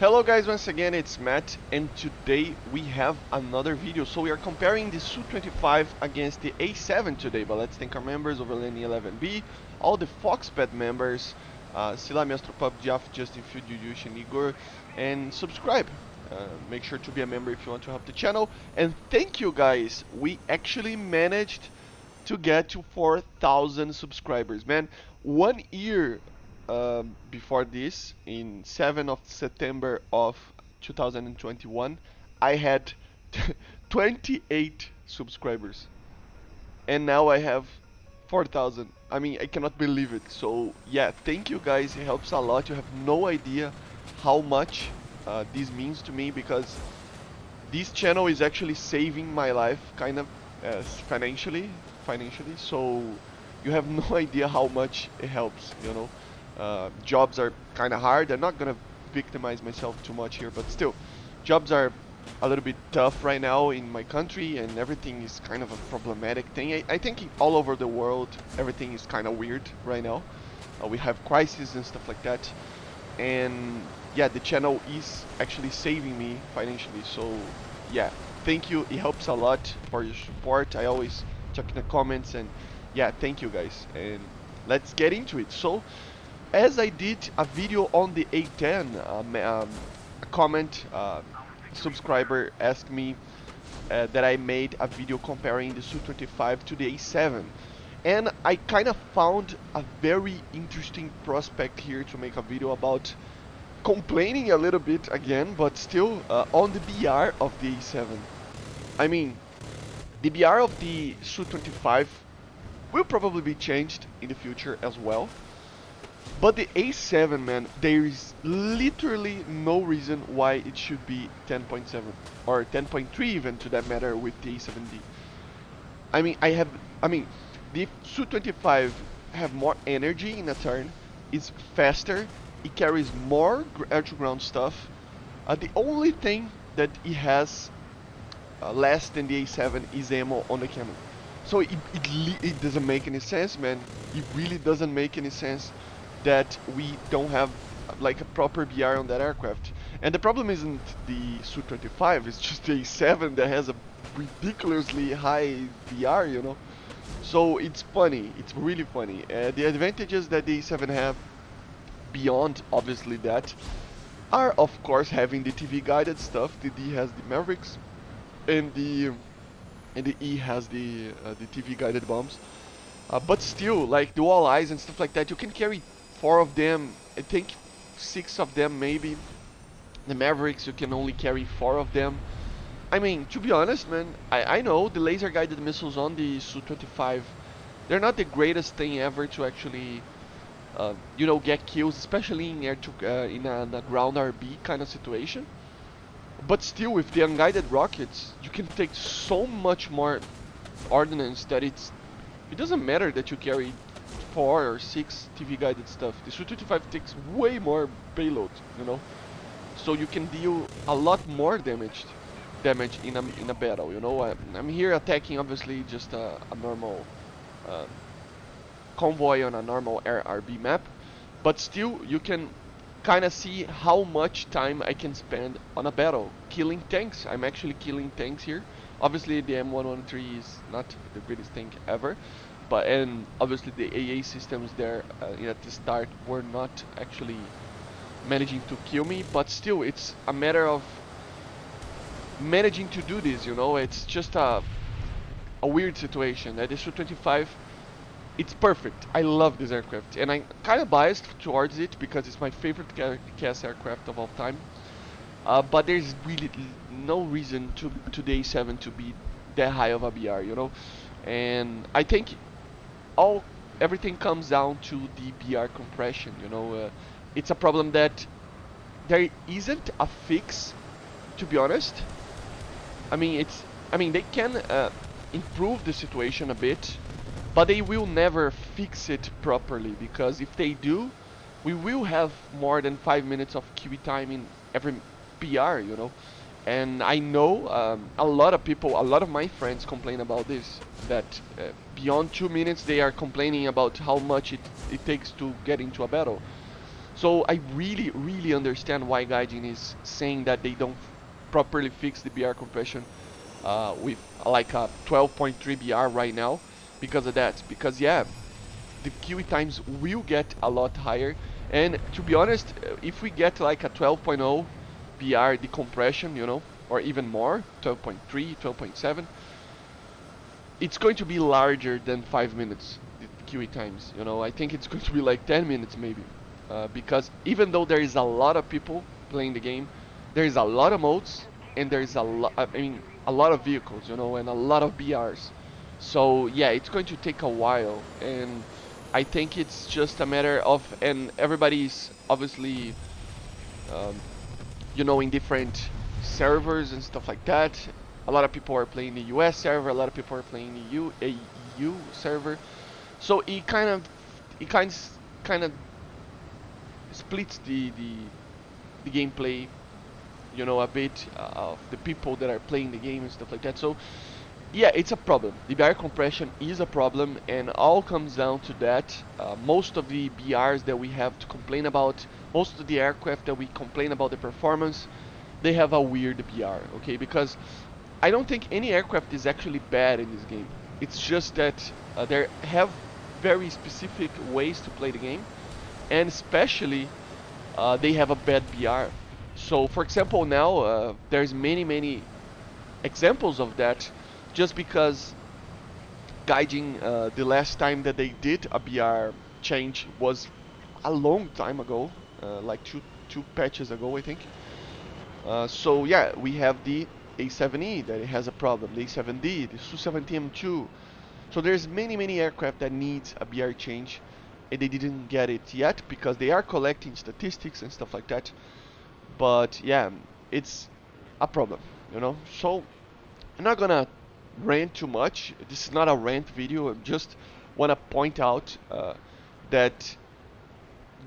Hello guys, once again it's Matt, and today we have another video. So we are comparing the Su-25 against the A-7 today, but let's thank our members over Lenny 11B, all the Foxpad members, Sila Mestropub, Jeff, Justin Field, Yudush, and Igor, and subscribe. Make sure to be a member if you want to help the channel. And thank you guys, we actually managed to get to 4,000 subscribers, man. 1 year before this, in 7th of September of 2021, I had 28 subscribers, and now I have 4,000. I mean, I cannot believe it. So yeah, thank you guys. It helps a lot. You have no idea how much this means to me, because this channel is actually saving my life, kind of, financially. So you have no idea how much it helps. Jobs are kind of hard. I'm not gonna victimize myself too much here, but still, jobs are a little bit tough right now in my country, and everything is kind of a problematic thing. I think all over the world, everything is kind of weird right now. We have crises and stuff like that, and yeah, the channel is actually saving me financially. So yeah, thank you. It helps a lot for your support. I always check in the comments, and yeah, thank you guys. And let's get into it. So as I did a video on the A10, a comment subscriber asked me that I made a video comparing the Su-25 to the A7. And I kind of found a very interesting prospect here to make a video about, complaining a little bit again, but still on the BR of the A7. I mean, the BR of the Su-25 will probably be changed in the future as well. But the A7, man, there is literally no reason why it should be 10.7 or 10.3 even, to that matter, with the A7D. I mean, the Su-25 have more energy in a turn, it's faster, it carries more air-to-ground stuff. The only thing that it has less than the A7 is ammo on the cannon. So it doesn't make any sense, man. It really doesn't make any sense that we don't have like a proper BR on that aircraft. And the problem isn't the Su-25, it's just the A7 that has a ridiculously high BR. So it's funny, it's really funny. The advantages that the A7 have, beyond obviously that, are of course having the TV guided stuff. The D has the Mavericks, and the E has the TV guided bombs. But still, like the wall eyes and stuff like that, you can carry 4 of them, I think 6 of them maybe. The Mavericks, you can only carry 4 of them. I mean, to be honest, man, I know the laser guided missiles on the Su-25, they're not the greatest thing ever to actually, get kills, especially in in a ground RB kind of situation. But still, with the unguided rockets, you can take so much more ordnance that it doesn't matter that you carry 4 or 6 TV guided stuff. The Su-25 takes way more payload, so you can deal a lot more damage in a battle. I'm here attacking obviously just a normal convoy on a normal RB map, but still you can kind of see how much time I can spend on a battle killing tanks. I'm actually killing tanks here. Obviously the M113 is not the greatest tank ever, and obviously the AA systems there at the start were not actually managing to kill me, but still it's a matter of managing to do this. It's just a weird situation. The Su-25, it's perfect. I love this aircraft, and I'm kind of biased towards it because it's my favorite CAS aircraft of all time. But there's really no reason to the A7 to be that high of a BR, And I think everything comes down to the BR compression. It's a problem that there isn't a fix, to be honest. I mean, they can improve the situation a bit, but they will never fix it properly, because if they do, we will have more than 5 minutes of QE time in every BR, And I know a lot of my friends complain about this, that beyond 2 minutes they are complaining about how much it takes to get into a battle. So I really understand why Gaijin is saying that they don't properly fix the BR compression with like a 12.3 BR right now because of that. Because yeah, the QE times will get a lot higher. And to be honest, if we get like a 12.0 BR decompression, you know, or even more, 12.3, 12.7, it's going to be larger than 5 minutes, the QE times, you know. I think it's going to be like 10 minutes maybe. Because even though there is a lot of people playing the game, there is a lot of modes, and there is a lot, I mean, a lot of vehicles, you know, and a lot of BRs. So yeah, it's going to take a while, and I think it's just a matter of, and everybody's obviously, um, you know, in different servers and stuff like that. A lot of people are playing the US server, a lot of people are playing the EU server. So it kind of splits the gameplay, you know, a bit of the people that are playing the game and stuff like that. So yeah, it's a problem. The BR compression is a problem, and all comes down to that. Most of the BRs that we have to complain about, most of the aircraft that we complain about the performance, they have a weird BR, okay? Because I don't think any aircraft is actually bad in this game. It's just that they have very specific ways to play the game, and especially they have a bad BR. So, for example, now there's many examples of that, just because Gaijin, the last time that they did a BR change was a long time ago, like two patches ago, I think. So yeah, we have the A-7E that has a problem, the A-7D, the Su-25. So there's many aircraft that needs a BR change, and they didn't get it yet because they are collecting statistics and stuff like that. But yeah, it's a problem, you know. So I'm not gonna rant too much. This is not a rant video. I just wanna point out that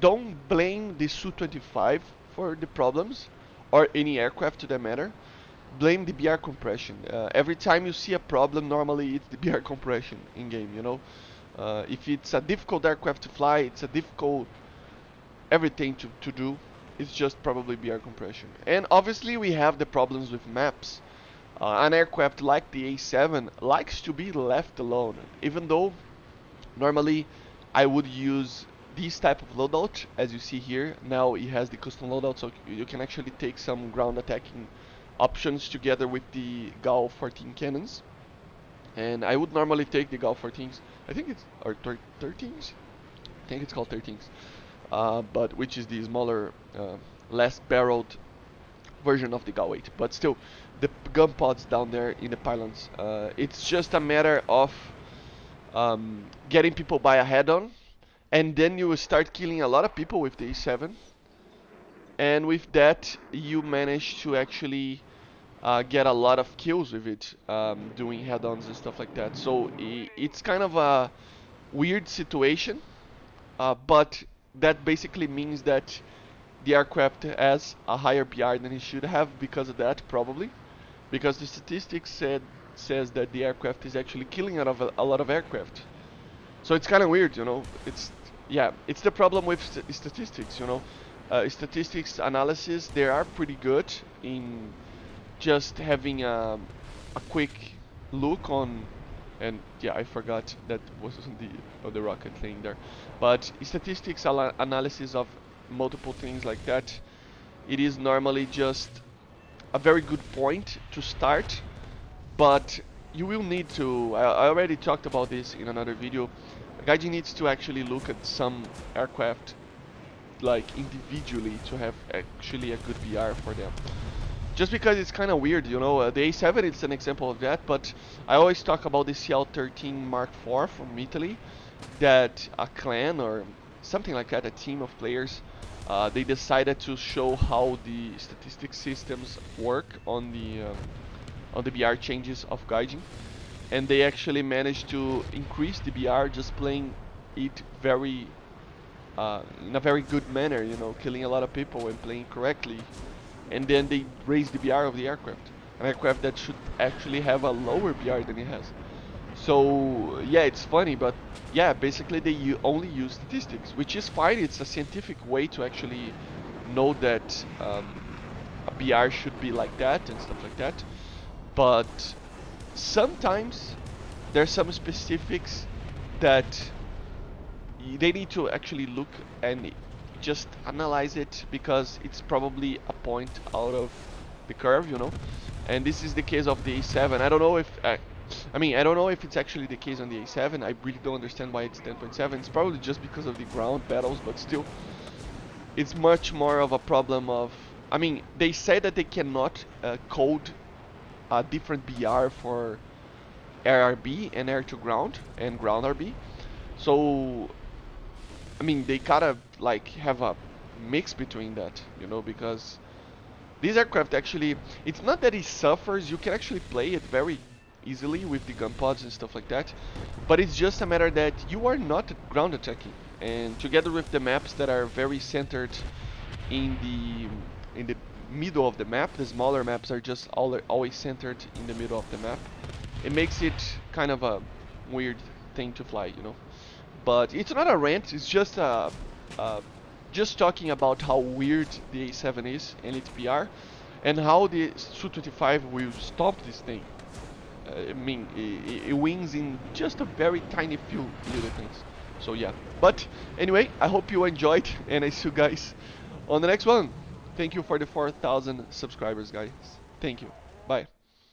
don't blame the Su-25 for the problems, or any aircraft to that matter. Blame the BR compression. Every time you see a problem, normally it's the BR compression in game, you know. If it's a difficult aircraft to fly, it's a difficult everything to do, it's just probably BR compression. And obviously we have the problems with maps. An aircraft like the A-7 likes to be left alone, even though normally I would use this type of loadout. As you see here, now it has the custom loadout, so you can actually take some ground attacking options together with the Gal 14 cannons. And I would normally take the Gal 14s. I think it's, or 13s? I think it's called 13s. But which is the smaller, less barreled version of the Gal 8. But still, the gun pods down there in the pylons. It's just a matter of getting people by a head-on, and then you will start killing a lot of people with the A7. And with that, you manage to actually get a lot of kills with it, doing head-ons and stuff like that. So it's kind of a weird situation, but that basically means that the aircraft has a higher PR than it should have because of that, probably. Because the statistics says that the aircraft is actually killing a lot of aircraft. So it's kind of weird, you know. It's the problem with statistics, you know. Statistics analysis, they are pretty good in just having a quick look on, and yeah, I forgot that was the rocket thing there. But statistics analysis of multiple things like that, it is normally just a very good point to start, but you will need to, I already talked about this in another video, Gaijin needs to actually look at some aircraft like individually to have actually a good BR for them. Just because it's kind of weird, you know, the A7 is an example of that, but I always talk about the CL13 Mark IV from Italy, that a clan or something like that, a team of players, they decided to show how the statistics systems work on the BR changes of Gaijin, and they actually managed to increase the BR just playing it very in a very good manner, you know, killing a lot of people and playing correctly. And then they raised the BR of the aircraft, an aircraft that should actually have a lower BR than it has. So yeah, it's funny, but yeah, basically they only use statistics, which is fine. It's a scientific way to actually know that a BR should be like that and stuff like that. But sometimes there's some specifics that they need to actually look and just analyze it, because it's probably a point out of the curve, you know. And this is the case of the A-7. I don't know if I mean, I don't know if it's actually the case on the A-7. I really don't understand why it's 10.7. It's probably just because of the ground battles, but still, it's much more of a problem of. I mean, they say that they cannot code a different BR for ARB and air to ground and ground RB. So I mean, they gotta like have a mix between that, you know, because this aircraft actually, it's not that it suffers. You can actually play it very easily with the gun pods and stuff like that, but it's just a matter that you are not ground attacking, and together with the maps that are very centered in the middle of the map, the smaller maps are just always centered in the middle of the map. It makes it kind of a weird thing to fly, you know. But it's not a rant. It's just talking about how weird the A7 is and its PR, and how the Su-25 will stop this thing. I mean, it wins in just a very tiny few little things. So yeah. But anyway, I hope you enjoyed, and I see you guys on the next one. Thank you for the 4,000 subscribers, guys. Thank you. Bye.